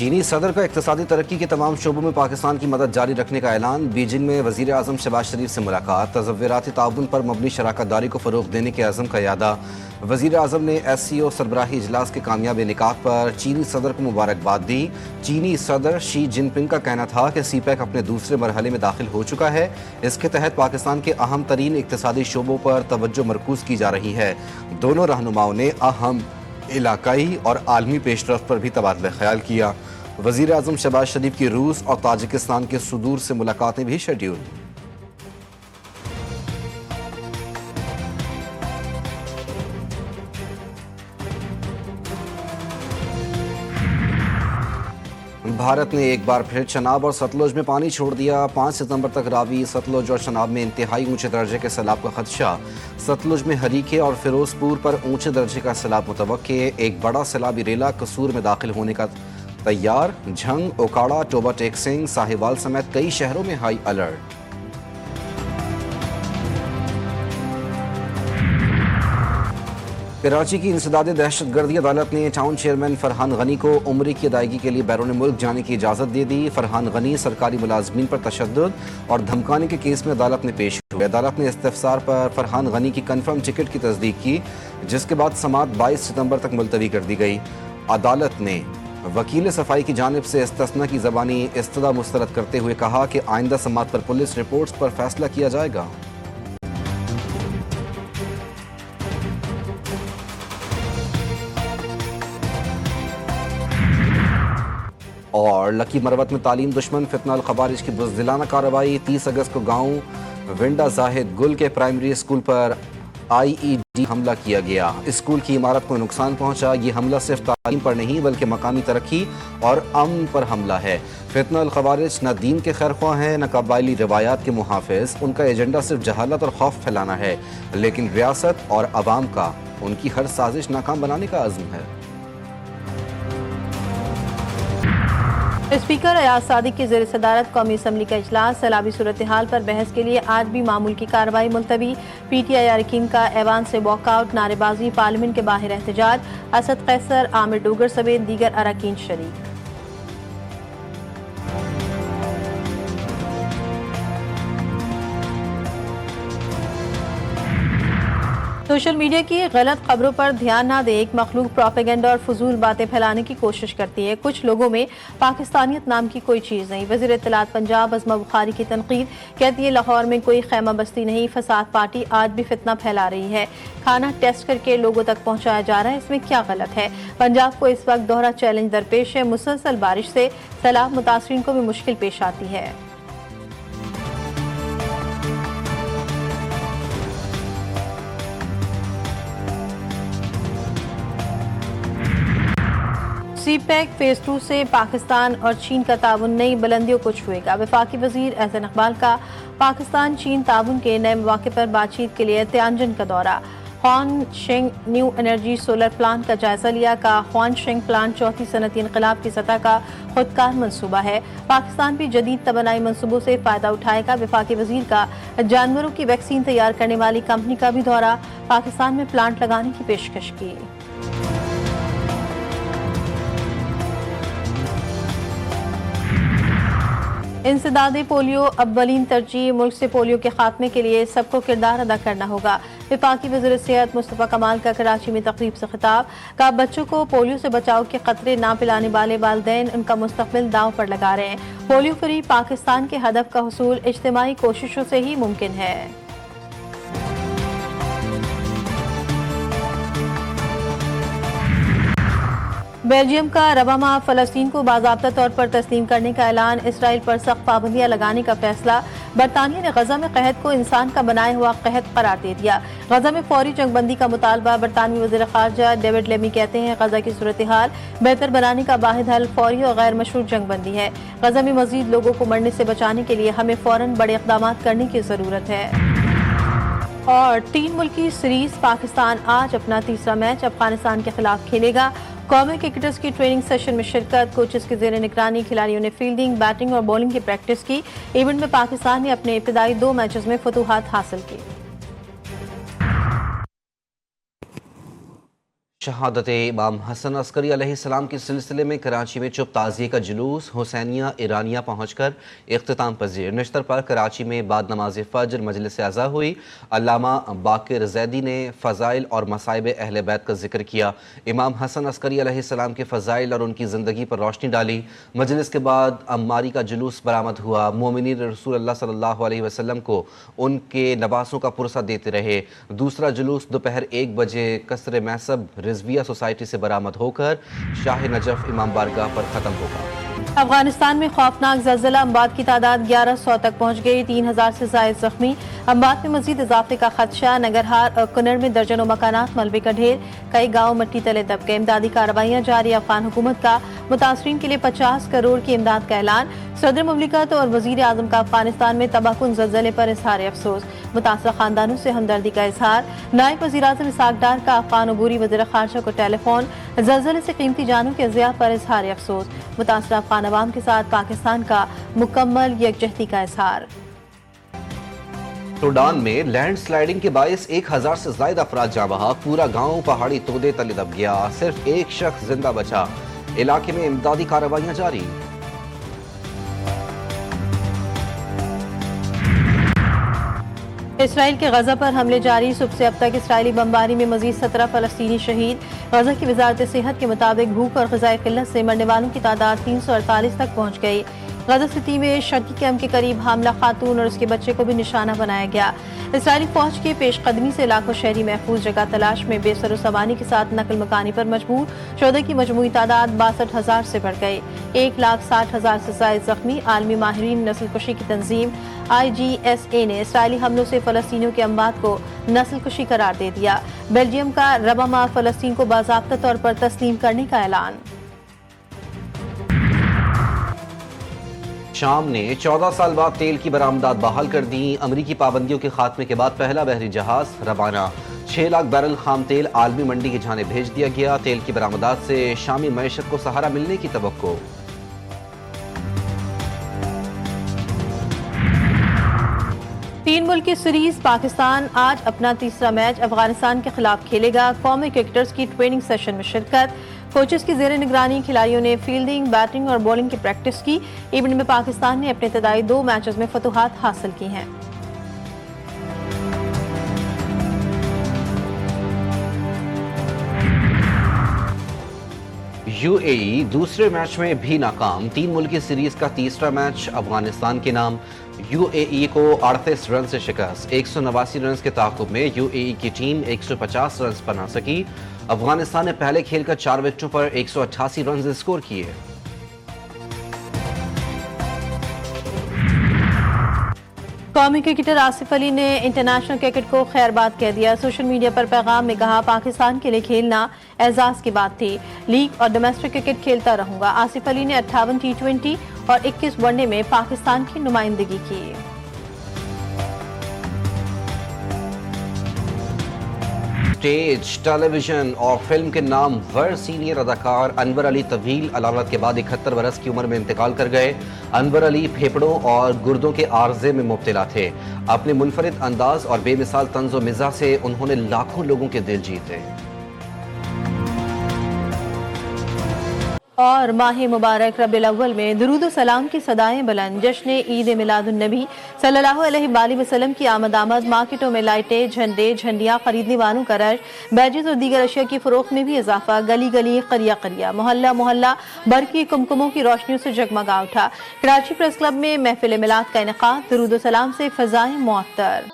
चीनी सदर का इक्तिसादी तरक्की के तमाम शोबों में पाकिस्तान की मदद जारी रखने का ऐलान। बीजिंग में वज़ीर आज़म शहबाज शरीफ से मुलाकात। तज़व्वुराती ताउन पर मबनी शराकतदारी को फ़रोग़ देने के अज़म का यादा। वज़ीर आज़म ने SCO सरबराही इजलास के कामयाब इनेकाद पर चीनी सदर को मुबारकबाद दी। चीनी सदर शी जिनपिंग का कहना था कि CPEC अपने दूसरे मरहले में दाखिल हो चुका है। इसके तहत पाकिस्तान के अहम तरीन इक्तिसादी शोबों पर तवज्जो मरकूज़ की जा रही है। दोनों रहनुमाओं ने अहम इलाकाई और आलमी पेशरफ्त पर भी तबादला ख्याल किया। वज़ीर आज़म शहबाज शरीफ की रूस और ताजिकिस्तान के सुदूर से मुलाकातें भी शेड्यूल। भारत ने एक बार फिर चनाब और सतलुज में पानी छोड़ दिया। 5 सितंबर तक रावी, सतलुज और चनाब में इंतहाई ऊंचे दर्जे के सैलाब का खदशा। सतलुज में हरीके और फिरोजपुर पर ऊंचे दर्जे का सैलाब मुतवक्के। एक बड़ा सैलाबी रेला कसूर में दाखिल होने का तैयार। झंग, ओकाड़ा, टोबा टेक सिंह, साहिवाल समेत कई शहरों में हाई अलर्ट। कराची की इंसदादे दहशतगर्दी अदालत ने टाउन चेयरमैन फरहान गनी को उम्र की अदायगी के लिए बैरून मुल्क जाने की इजाज़त दे दी। फरहान गनी सरकारी मुलाजमीन पर तशद्दुद और धमकाने के केस में अदालत में पेश हुए। अदालत ने इस्तफसार पर फरहान गनी की कन्फर्म टिकट की तस्दीक की, जिसके बाद समाअत 22 सितंबर तक मुलतवी कर दी गई। अदालत ने वकील सफाई की जानिब से इस्तिस्ना की ज़बानी इस्तदा मुस्तरद करते हुए कहा कि आइंदा समाअत पर पुलिस रिपोर्ट्स पर फैसला किया जाएगा। और लकी मरवत में तालीम दुश्मन फितना अल खवारिज की बुज़दिलाना कार्रवाई। 30 अगस्त को गांव विंडा जाहिद गुल के प्राइमरी स्कूल पर IED हमला किया गया। स्कूल की इमारत को नुकसान पहुंचा। ये हमला सिर्फ तालीम पर नहीं बल्कि मकामी तरक्की और अमन पर हमला है। फितना अल खवारिज न दीन के खैरख्वाह हैं न कबायली रवायात के मुहाफिज। उनका एजेंडा सिर्फ जहालत और खौफ फैलाना है, लेकिन रियासत और अवाम का उनकी हर साजिश नाकाम बनाने का अज़्म है। स्पीकर अयाज सादिक की ज़ेर सदारत कौमी असम्बली का इजलास। सैलाबी सूरत हाल पर बहस के लिए आज भी मामूल की कार्रवाई मुलतवी। PTI अरकान का ऐवान से वॉकआउट, नारेबाजी, पार्लियामेंट के बाहर एहतजाज। असद कैसर, आमिर डोगर समेत दीगर अरकान शरीक। सोशल मीडिया की गलत खबरों पर ध्यान न दे। एक मखलूक प्रोपेगेंडा और फजूल बातें फैलाने की कोशिश करती है। कुछ लोगों में पाकिस्तानियत नाम की कोई चीज़ नहीं। वज़ीर इत्तलात पंजाब अज़मा बुखारी की तनकीद, कहती है लाहौर में कोई खैमा बस्ती नहीं। फसाद पार्टी आज भी फितना फैला रही है। खाना टेस्ट करके लोगों तक पहुंचाया जा रहा है, इसमें क्या गलत है। पंजाब को इस वक्त दोहरा चैलेंज दरपेश है। मुसलसल बारिश से सैलाब मुतासरीन को भी मुश्किल पेश आती है। CPEC फेज 2 से पाकिस्तान और चीन का ताउन नई बुलंदियों को छुएगा। वफाकी वजीर एहसन इकबाल का पाकिस्तान चीन ताउन के नए मौके पर बातचीत के लिए तियानजिन का दौरा। ख्वानशिंग न्यू एनर्जी सोलर प्लांट का जायजा लिया। का ख्वानशिंग प्लांट चौथी सनती इनकलाब की सतह का खुदकार मनसूबा है। पाकिस्तान भी जदीद तबनाई मनसूबों से फायदा उठाएगा। वफाकी वजीर का जानवरों की वैक्सीन तैयार करने वाली कंपनी का भी दौरा। पाकिस्तान में प्लांट लगाने की पेशकश की। इंसदादे पोलियो अव्वलीन तरजीह। मुल्क से पोलियो के खात्मे के लिए सबको किरदार अदा करना होगा। वफाकी वज़ीर सेहत मुस्तफ़ा कमाल का कराची में तकरीब से खिताब। का बच्चों को पोलियो से बचाव के खतरे ना पिलाने वाले वालिदैन उनका मुस्तकबिल दांव पर लगा रहे हैं। पोलियो फ्री पाकिस्तान के हदफ का हुसूल इज्तिमाई कोशिशों से ही मुमकिन है। बेल्जियम का रबामा फलस्तीन को बाज़ाब्ता तौर पर तस्लीम करने का ऐलान। इसराइल पर सख्त पाबंदियां लगाने का फैसला। बरतानिया ने गजा में कहत को इंसान का बनाया हुआ कहत करार दे दिया। गजा में फौरी जंगबंदी का मुतालबा। बरतानवी वज़ीर ख़ारजा डेविड लेमी कहते हैं गजा की सूरत हाल बेहतर बनाने का वाहिद हल फौरी और गैर मशरूत जंगबंदी है। गजा में मजीद लोगों को मरने से बचाने के लिए हमें फौरन बड़े इक़दाम करने की ज़रूरत है। और 3 मुल्की सीरीज पाकिस्तान आज अपना तीसरा मैच अफगानिस्तान के खिलाफ खेलेगा। कौमी क्रिकेटर्स की ट्रेनिंग सेशन में शिरकत। कोचेस की ज़ेर निगरानी खिलाड़ियों ने फील्डिंग, बैटिंग और बॉलिंग की प्रैक्टिस की। इवेंट में पाकिस्तान ने अपने इब्तिदाई 2 मैचेस में फतूहात हासिल की। शहादत इमाम हसन अस्करी अलैहिस्सलाम के सिलसिले में कराची में चुप ताज़िये का जुलूस हुसैनिया ईरानिया पहुँचकर इख्तिताम पजीर। नश्तर पर कराची में बाद नमाज फ़ज्र मजलिस अज़ा हुई। अल्लामा बाकिर ज़ैदी ने फ़ज़ाइल और मसाइब अहले बैत का जिक्र किया। इमाम हसन अस्करी अलैहिस्सलाम के फ़ज़ाइल और उनकी ज़िंदगी पर रोशनी डाली। मजलिस के बाद अम्मारी का जुलूस बरामद हुआ। मोमिनीन रसूलुल्लाह सल्लल्लाहु अलैहि वसल्लम को उनके नवासों का पुरसा देते रहे। दूसरा जुलूस दोपहर 1 बजे कसर मैसब रिजविया सोसाइटी से बरामद होकर शाह नजफ इमाम बारगाह पर ख़त्म होगा। अफगानिस्तान में खौफनाक ज़लज़ला, अम्बात की तादाद 1100 तक पहुँच गई। 3000 से ज़ायद ज़ख्मी। अम्बात में मजीद इजाफे का खदशा। नगरहार और कुनर में दर्जनों मकानात मलबे का ढेर। कई गाँव मिट्टी तले दब गए। इमदादी कार्रवाइयाँ जारी। अफगान हुकूमत का मुतासरीन के लिए 50 करोड़ की इमदाद का ऐलान। सदर मुमलिकत और वज़ीर आज़म का अफगानिस्तान में तबाहकुन ज़लज़ले पर इज़हार अफसोस। मुतासरा खानदानों से हमदर्दी का इजहार। नायब वज़ीर आज़म इसहाक डार का अफगान अबूरी वज़ीर ख़ारजा को टेलीफोन। ज़लज़ले से कीमती जानों के ज़िया पर इजहार अफसोस। मुतासरा अफगान अवाम के साथ पाकिस्तान का मुकम्मल यकजहती का इजहार। सूडान में लैंड स्लाइडिंग के बायस 1000 से ज़ायद अफराद जाँ बहक। पूरा गाँव पहाड़ी तोदे तले दब गया। सिर्फ एक शख्स जिंदा बचा। इलाके में इमदादी कार्रवाइयाँ जारी। इसराइल के गजा पर हमले जारी। सुबह से अब तक इसराइली बमबारी में मजीद 17 फलस्तीनी शहीद। गजा की वजारत सेहत के मुताबिक भूख और ग़िज़ाई क़िल्लत से मरने वालों की तादाद 348 तक पहुँच गई। गजा सिटी में शक्की कैंप के करीब हामला खातून और उसके बच्चे को भी निशाना बनाया गया। इसराइली फौज के पेशकदमी से लाखों शहरी महफूज जगह तलाश में बेसरो सामानी के साथ नकल मकानी पर मजबूर। शोधा की मजमूई तादाद 62,000 से बढ़ गई। 1,60,000 से ज़ायद ज़ख्मी। आलमी माहिरीन नस्ल कुशी की तंजीम IGSA ने इसराइली हमलों से फ़लस्तीनियों के अम्बात को नस्ल कुशी करार दे दिया। बेल्जियम का रबामा फ़लस्तीन को बाज़ाब्ता तौर पर तस्लीम करने का ऐलान। शाम ने 14 साल बाद तेल की बरामदात बहाल कर दी। अमरीकी पाबंदियों के खात्मे के बाद पहला बहरी जहाज रवाना। 6 लाख बैरल खाम तेल आलमी मंडी की जाने भेज दिया गया। तेल की बरामदात से शामी मईशत को सहारा मिलने की तवक्को। तीन मुल्क की सीरीज पाकिस्तान आज अपना तीसरा मैच अफगानिस्तान के खिलाफ खेलेगा। कौमी क्रिकेटर्स की ट्रेनिंग सेशन में शिरकत। कोचेस की ज़ेर निगरानी खिलाड़ियों ने फील्डिंग, बैटिंग और बॉलिंग की प्रैक्टिस की। इवेंट में पाकिस्तान ने अपने इब्तदाई 2 मैचेस में फतूहात हासिल की हैं। UAE दूसरे मैच में भी नाकाम। 3 मुल्की सीरीज का तीसरा मैच अफगानिस्तान के नाम। UAE को 38 रन से शिकस्त। 189 रन के ताक़ुब में UAE की टीम 150 रन बना सकी। अफगानिस्तान ने पहले खेल कर 4 विकेटों पर 188 रन स्कोर किए। कौमी क्रिकेटर आसिफ अली ने इंटरनेशनल क्रिकेट को खैरबाद कह दिया। सोशल मीडिया पर पैगाम में कहा, पाकिस्तान के लिए खेलना एजाज की बात थी। लीग और डोमेस्टिक क्रिकेट खेलता रहूंगा। आसिफ अली ने 58 T20 और 21 वनडे में पाकिस्तान की नुमाइंदगी की। स्टेज, टेलीविजन और फिल्म के नामवर सीनियर अदाकार अनवर अली तवील अलामत के बाद 71 बरस की उम्र में इंतकाल कर गए। अनवर अली फेफड़ों और गुर्दों के आर्जे में मुब्तला थे। अपने मुनफरिद अंदाज और बेमिसाल तंज़ो मिज़ा से उन्होंने लाखों लोगों के दिल जीते। और माह मुबारक रबीउल अव्वल में दुरूद सलाम की सदाएं बुलंद। जश्न ईद मिलादुन नबी सल्लल्लाहु अलैहि वसल्लम की आमद मार्केटों में लाइटें, झंडे, झंडियां खरीदने वालों का रश। बैजेस और दीगर अशिया की फरोख्त में भी इजाफा। गली गली, करिया करिया, मोहल्ला मोहल्ला बरकी कुमकुमों की रोशनियों से जगमगा उठा। कराची प्रेस क्लब में महफिल मिलाद का इनेकाद। दुरूद सलाम से फ़ज़ाएं मुअत्तर।